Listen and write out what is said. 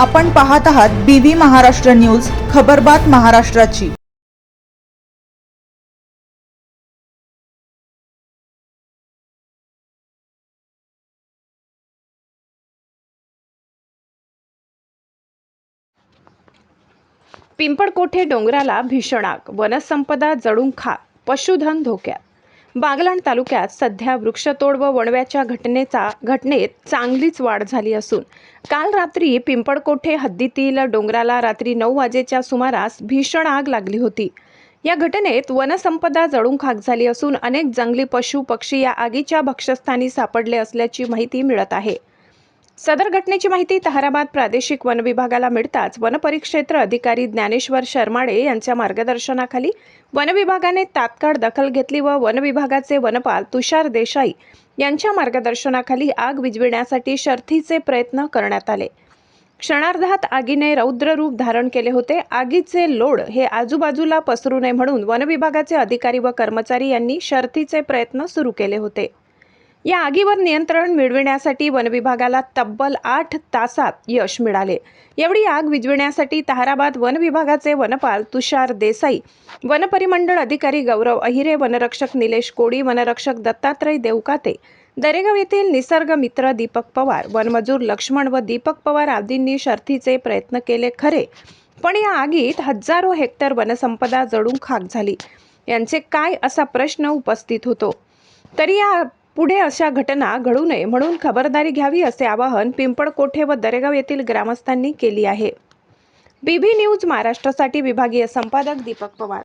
आपण पाहत आहात बीव्ही महाराष्ट्र न्यूज, खबरबात महाराष्ट्राची। पिंपळकोठे डोंगराला भीषण आग, वनसंपदा जळून खाक, पशुधन धोक्यात। बागलाण तालुक्यात सध्या वृक्षतोड व वणव्याच्या घटनेत चांगलीच वाढ झाली असून काल रात्री पिंपळकोठे हद्दीतील डोंगराला रात्री 9 वाजेच्या सुमारास भीषण आग लागली होती। या घटनेत वनसंपदा जळून खाक झाली असून अनेक जंगली पशु पक्षी या आगीच्या भक्षस्थानी सापडले असल्याची माहिती मिळत आहे। सदर घटनेची माहिती ताहराबाद प्रादेशिक वन विभागाला मिळताच वनपरिक्षेत्र अधिकारी ज्ञानेश्वर शर्माडे यांच्या मार्गदर्शनाखाली वन विभागाने तात्काळ दखल घेतली व वन विभागाचे वनपाल तुषार देसाई यांच्या मार्गदर्शनाखाली आग विझविण्यासाठी शर्थीचे प्रयत्न करण्यात आले। क्षणार्धात आगीने रौद्र रूप धारण केले होते। आगीचे लोड हे आजूबाजूला पसरू नये म्हणून वन विभागाचे अधिकारी व कर्मचारी यांनी शर्थीचे प्रयत्न सुरू केले होते। या आगीवर नियंत्रण मिळविण्यासाठी वन विभागाला तब्बल 8 तासात यश मिळाले। एवढी आग विझविण्यासाठी ताहराबाद वन विभागाचे वनपाल तुषार देसाई, वनपरिमंडळ अधिकारी गौरव अहिरे, वनरक्षक निलेश कोडी, वनरक्षक दत्तात्रय देवकाते, दरेगाव येथील निसर्ग मित्र दीपक पवार, वनमजूर लक्ष्मण व दीपक पवार आदींनी शर्थीचे प्रयत्न केले खरे, पण या आगीत हजारो हेक्टर वनसंपदा जळून खाक झाली। यांचे काय असा प्रश्न उपस्थित होतो। तरी या पुढे अशा घटना घडू नये म्हणून खबरदारी घ्यावी असे आवाहन पिंपळकोठे व दरेगाव येथील ग्रामस्थांनी केली आहे। बीबी न्यूज महाराष्ट्रासाठी विभागीय संपादक दीपक पवार।